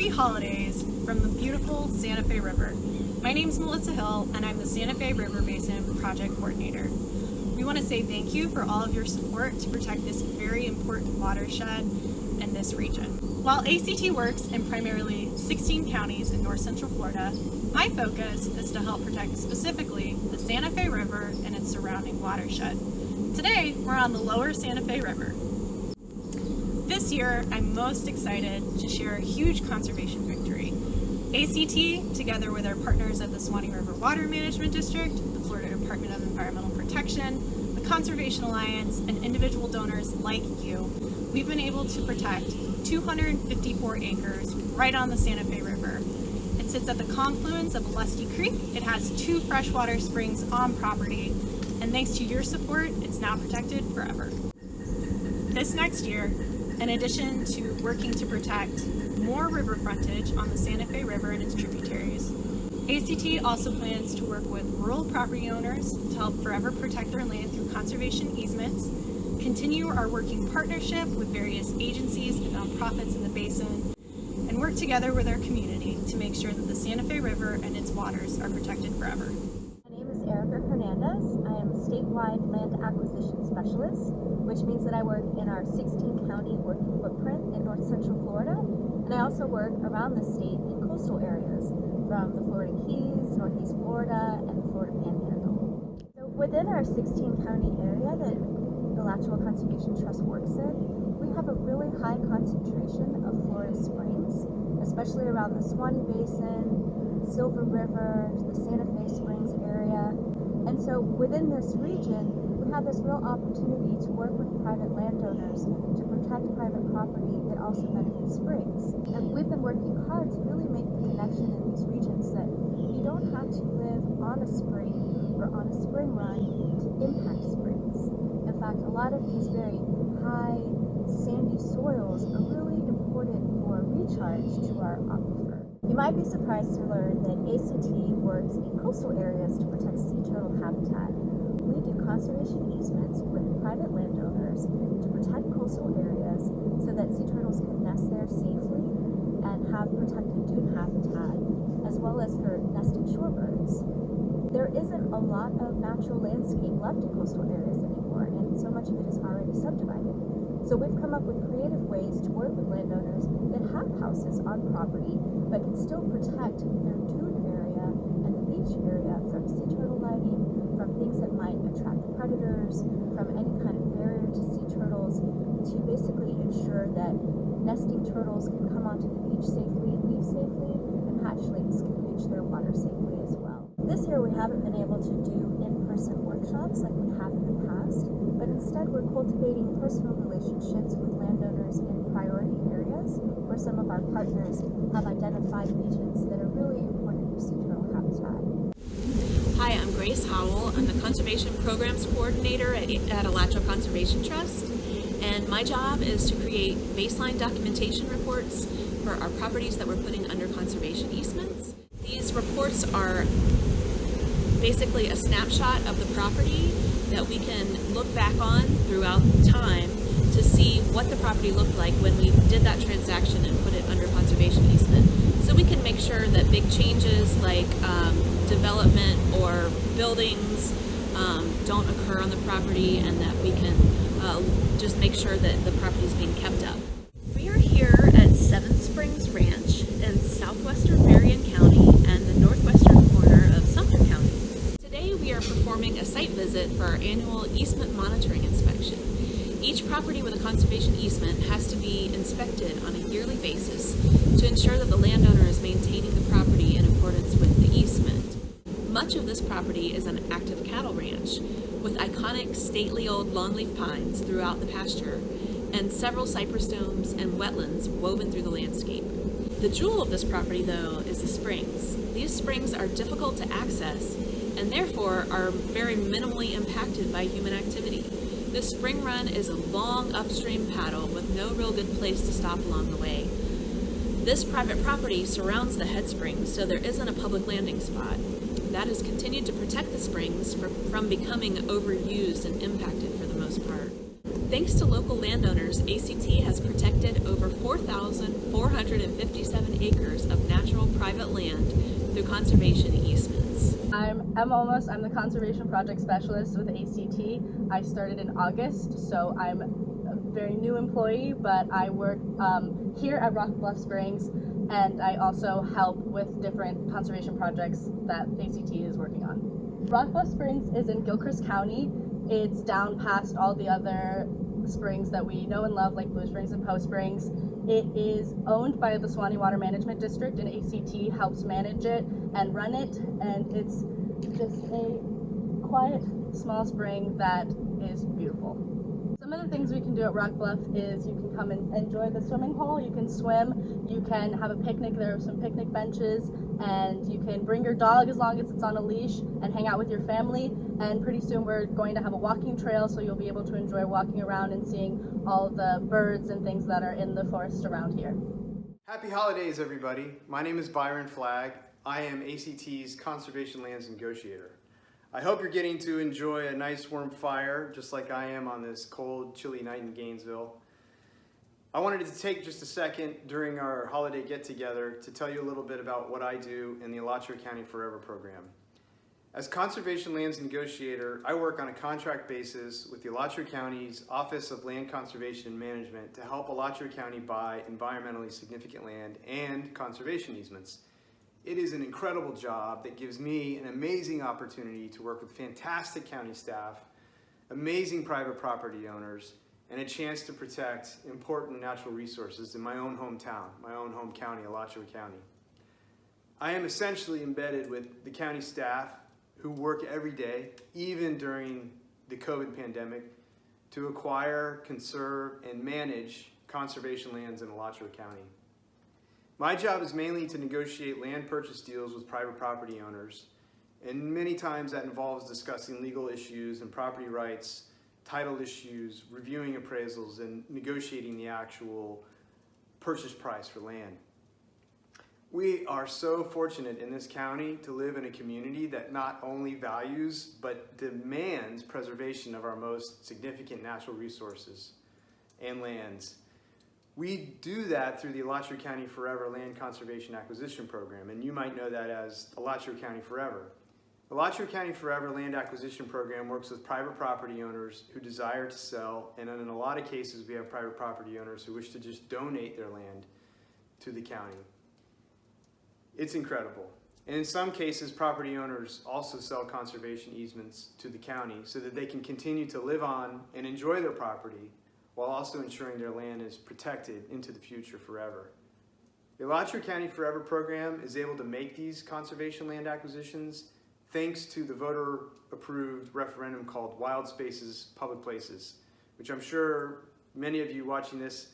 Happy holidays from the beautiful Santa Fe River. My name is Melissa Hill and I'm the Santa Fe River Basin Project Coordinator. We want to say thank you for all of your support to protect this very important watershed in this region. While ACT works in primarily 16 counties in north central Florida, my focus is to help protect specifically the Santa Fe River and its surrounding watershed. Today, we're on the lower Santa Fe River. This year, I'm most excited to share a huge conservation victory. ACT, together with our partners at the Swanee River Water Management District, the Florida Department of Environmental Protection, the Conservation Alliance, and individual donors like you, we've been able to protect 254 acres right on the Santa Fe River. It sits at the confluence of Lusty Creek. It has 2 freshwater springs on property, and thanks to your support, it's now protected forever. This next year, in addition to working to protect more river frontage on the Santa Fe River and its tributaries, ACT also plans to work with rural property owners to help forever protect their land through conservation easements, continue our working partnership with various agencies and nonprofits in the basin, and work together with our community to make sure that the Santa Fe River and its waters are protected forever. My name is Hernandez. I am a statewide land acquisition specialist, which means that I work in our 16-county working footprint in north central Florida, and I also work around the state in coastal areas from the Florida Keys, Northeast Florida, and the Florida Panhandle. So within our 16-county area that the Alachua Conservation Trust works in, we have a really high concentration of Florida springs, especially around the Swanee Basin, Silver River, the Santa Fe Springs area. And so within this region, we have this real opportunity to work with private landowners to protect private property that also benefits springs. And we've been working hard to really make the connection in these regions that you don't have to live on a spring or on a spring run to impact springs. In fact, a lot of these very high sandy soils are really important for recharge to our aquifer. You might be surprised to learn that ACT works in coastal areas to protect sea turtle habitat. We do conservation easements with private landowners to protect coastal areas so that sea turtles can nest there safely and have protected dune habitat, as well as for nesting shorebirds. There isn't a lot of natural landscape left in coastal areas anymore, and so much of it is already subdivided. So we've come up with creative ways to work with landowners that have houses on property but can still protect their dune area and the beach area from sea turtle lighting, from things that might attract predators, from any kind of barrier to sea turtles, to basically ensure that nesting turtles can come onto the beach safely, leave safely, and hatchlings can reach their water safely as well. This year we haven't been able to do in-person workshops like we have in the past, but instead we're cultivating personal relationships with landowners in priority areas where some of our partners have identified regions that are really important for sea turtle habitat. Hi, I'm Grace Howell. I'm the Conservation Programs Coordinator at Alachua Conservation Trust, and my job is to create baseline documentation reports for our properties that we're putting under conservation easements. These reports are basically a snapshot of the property that we can look back on throughout time to see what the property looked like when we did that transaction and put it under conservation easement. So we can make sure that big changes like development or buildings don't occur on the property, and that we can just make sure that the property is being kept up. We are here at Seven Springs Ranch in southwestern Marion County and the northwestern corner of Sumter County. Today we are performing a site visit for our annual easement monitoring inspection. Each property with a conservation easement has to be inspected on a yearly basis to ensure that the landowner is maintaining the property in accordance with the easement. Much of this property is an active cattle ranch with iconic stately old longleaf pines throughout the pasture and several cypress domes and wetlands woven through the landscape. The jewel of this property, though, is the springs. These springs are difficult to access and therefore are very minimally impacted by human activity. This spring run is a long upstream paddle with no real good place to stop along the way. This private property surrounds the head springs, so there isn't a public landing spot. That has continued to protect the springs from becoming overused and impacted for the most part. Thanks to local landowners, ACT has protected over 4,457 acres of natural private land through conservation easements. I'm Emma Olmos. I'm the Conservation Project Specialist with ACT. I started in August, so I'm a very new employee, but I work here at Rock Bluff Springs, and I also help with different conservation projects that ACT is working on. Rock Bluff Springs is in Gilchrist County. It's down past all the other springs that we know and love, like Blue Springs and Poe Springs. It is owned by the Suwannee Water Management District, and ACT helps manage it and run it, and it's just a quiet, small spring that is beautiful. Some of the things we can do at Rock Bluff is you can come and enjoy the swimming hole, you can swim, you can have a picnic, there are some picnic benches, and you can bring your dog as long as it's on a leash and hang out with your family. And pretty soon we're going to have a walking trail, so you'll be able to enjoy walking around and seeing all the birds and things that are in the forest around here. Happy holidays, everybody. My name is Byron Flagg. I am ACT's Conservation Lands Negotiator. I hope you're getting to enjoy a nice warm fire, just like I am on this cold, chilly night in Gainesville. I wanted to take just a second during our holiday get-together to tell you a little bit about what I do in the Alachua County Forever program. As Conservation Lands Negotiator, I work on a contract basis with the Alachua County's Office of Land Conservation and Management to help Alachua County buy environmentally significant land and conservation easements. It is an incredible job that gives me an amazing opportunity to work with fantastic county staff, amazing private property owners, and a chance to protect important natural resources in my own hometown, my own home county, Alachua County. I am essentially embedded with the county staff who work every day, even during the COVID pandemic, to acquire, conserve, and manage conservation lands in Alachua County. My job is mainly to negotiate land purchase deals with private property owners, and many times that involves discussing legal issues and property rights, title issues, reviewing appraisals, and negotiating the actual purchase price for land. We are so fortunate in this county to live in a community that not only values but demands preservation of our most significant natural resources and lands. We do that through the Alachua County Forever Land Conservation Acquisition Program, and you might know that as Alachua County Forever. The Alachua County Forever Land Acquisition Program works with private property owners who desire to sell, and in a lot of cases we have private property owners who wish to just donate their land to the county. It's incredible. And in some cases, property owners also sell conservation easements to the county so that they can continue to live on and enjoy their property while also ensuring their land is protected into the future forever. The Alachua County Forever program is able to make these conservation land acquisitions thanks to the voter-approved referendum called Wild Spaces Public Places, which I'm sure many of you watching this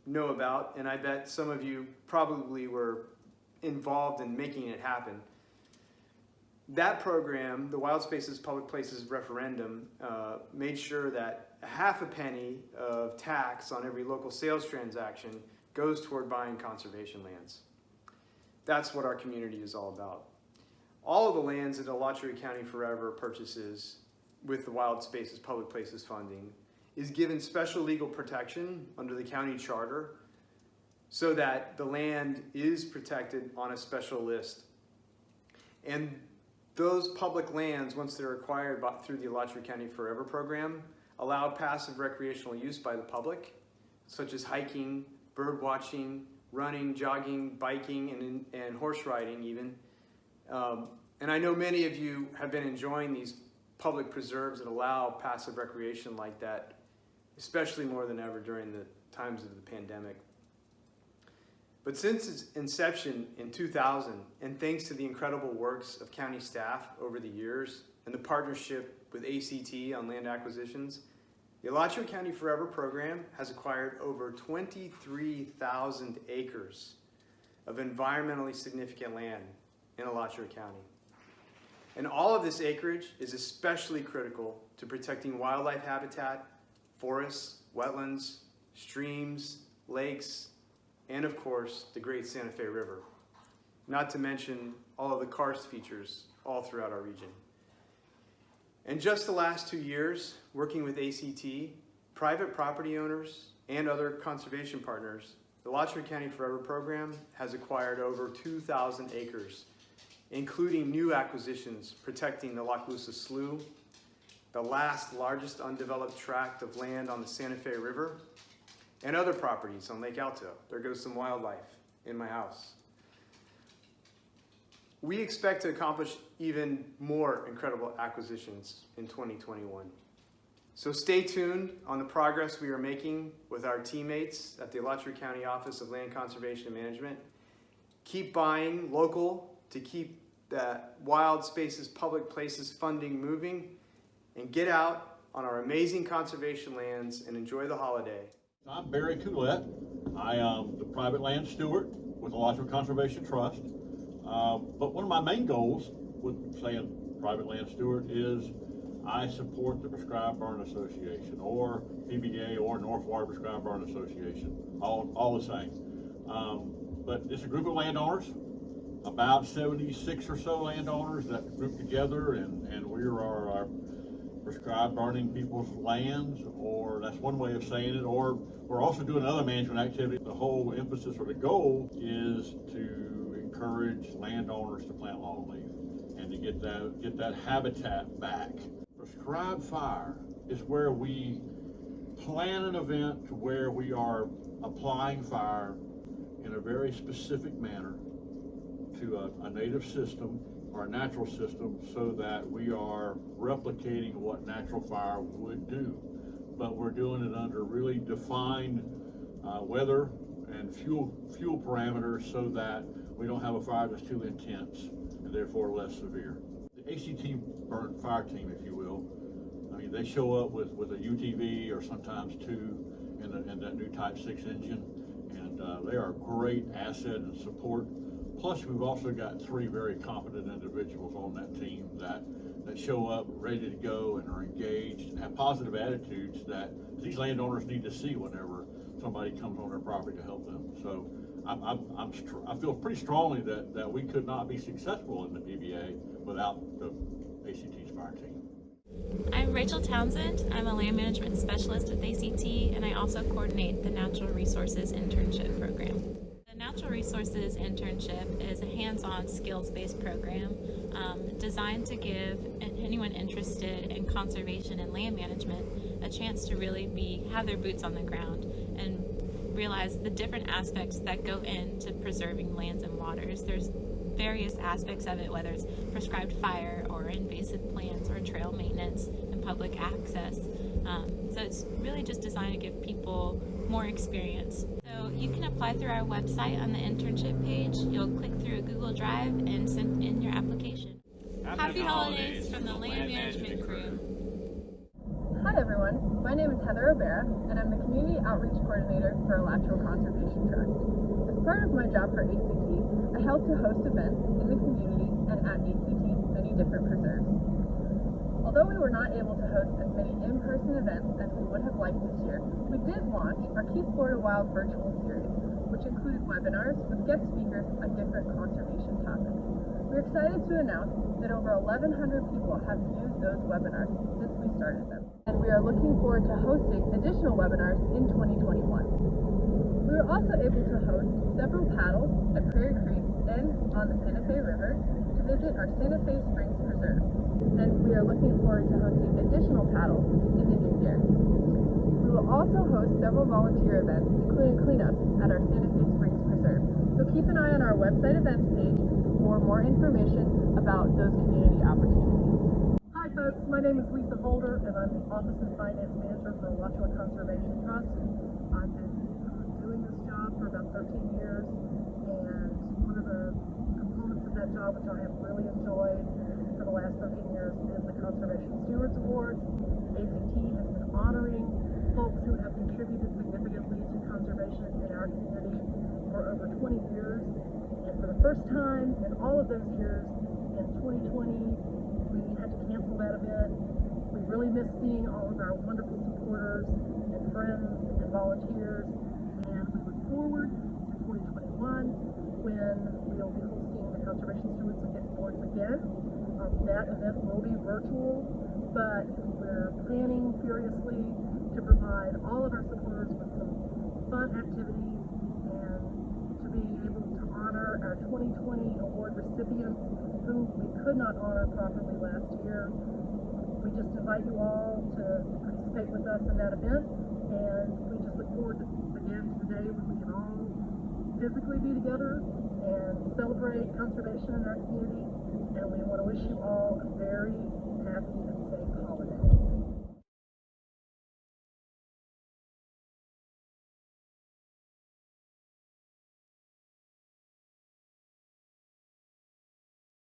know about, and I bet some of you probably were involved in making it happen. That program, the Wild Spaces Public Places referendum, made sure that half a penny of tax on every local sales transaction goes toward buying conservation lands. That's what our community is all about. All of the lands that Alachua County Forever purchases with the Wild Spaces Public Places funding is given special legal protection under the county charter so that the land is protected on a special list. And those public lands, once they're acquired through the Alachua County Forever program, allow passive recreational use by the public, such as hiking, bird watching, running, jogging, biking, and horse riding even. And I know many of you have been enjoying these public preserves that allow passive recreation like that, especially more than ever during the times of the pandemic. But since its inception in 2000, and thanks to the incredible works of county staff over the years and the partnership with ACT on land acquisitions, the Alachua County Forever program has acquired over 23,000 acres of environmentally significant land in Alachua County. And all of this acreage is especially critical to protecting wildlife habitat, forests, wetlands, streams, lakes, and of course, the great Santa Fe River. Not to mention all of the karst features all throughout our region. In just the last 2 years, working with ACT, Private property owners and other conservation partners, the Alachua County Forever program has acquired over 2,000 acres, including new acquisitions protecting the Lochloosa Slough, the last largest undeveloped tract of land on the Santa Fe River, and other properties on Lake Alto. There goes some wildlife in my house. We expect to accomplish even more incredible acquisitions in 2021. So stay tuned on the progress we are making with our teammates at the Alachua County Office of Land Conservation and Management. Keep buying local to keep that wild spaces, public places funding moving, and get out on our amazing conservation lands and enjoy the holiday. I'm Barry Coulette. I am the private land steward with the Alachua Conservation Trust. But one of my main goals with saying private land steward is I support the Prescribed Burn Association, or PBA, or North Florida Prescribed Burn Association, all the same. But it's a group of landowners, about 76 or so landowners that group together, and we are our prescribed burning people's lands, or that's one way of saying it, or we're also doing another management activity. The whole emphasis or the goal is to encourage landowners to plant longleaf and to get that habitat back. Prescribed fire is where we plan an event to where we are applying fire in a very specific manner to a native system or a natural system, so that we are replicating what natural fire would do. But we're doing it under really defined weather and fuel parameters, so that we don't have a fire that's too intense and therefore less severe. The ACT burn fire team, if you will, I mean, they show up with a UTV or sometimes two in that new Type 6 engine, and they are a great asset and support. Plus, we've also got 3 very competent individuals on that team that show up ready to go and are engaged and have positive attitudes that these landowners need to see whenever somebody comes on their property to help them. So I feel pretty strongly that we could not be successful in the PBA without the ACT's fire team. I'm Rachel Townsend. I'm a land management specialist with ACT, and I also coordinate the Natural Resources Internship Program. The Natural Resources Internship is a hands-on skills-based program designed to give anyone interested in conservation and land management a chance to really have their boots on the ground and realize the different aspects that go into preserving lands and waters. There's various aspects of it, whether it's prescribed fire or invasive plants or trail maintenance and public access. So it's really just designed to give people more experience. So you can apply through our website on the internship page. You'll click through a Google Drive and send in your application. Happy holidays from the Land Management Crew. Hi everyone, my name is Heather Obera, and I'm the Community Outreach Coordinator for Alachua Conservation Trust. As part of my job for ACT, I help to host events in the community and at ACT's many different preserves. Although we were not able to host as many in-person events as we would have liked this year, we did launch our Keep Florida Wild virtual series, which included webinars with guest speakers on different conservation topics. We're excited to announce that over 1,100 people have viewed those webinars since we started them, and we are looking forward to hosting additional webinars in 2021. We were also able to host several paddles at Prairie Creek and on the Santa Fe River to visit our Santa Fe Springs Preserve, and we are looking forward to hosting additional paddles in the new year. We will also host several volunteer events, including cleanups at our Santa Fe Springs Preserve, so keep an eye on our website events page for more information about those community opportunities. Hi folks, my name is Lisa Holder, and I'm the Office of Finance Manager for Alachua Conservation Trust. I've been doing this job for about 13 years, and one of the components of that job, which I have really enjoyed for the last 13 years, is the Conservation Stewards Award. ACT has been honoring folks who have contributed significantly to conservation in our community for over 20 years, and for the first time in all of those years, in 2020, we had to cancel that event. We really missed seeing all of our wonderful supporters and friends and volunteers, and we look forward to 2021 when we'll be hosting the Conservation Stewards Awards again. That event will be virtual, but we're planning furiously to to provide all of our supporters with some fun activities and to be able to honor our 2020 award recipients whom we could not honor properly last year. We just invite you all to participate with us in that event, and we just look forward to, again, to the day when we can all physically be together and celebrate conservation in our community, and we want to wish you all a very happy and safe holiday.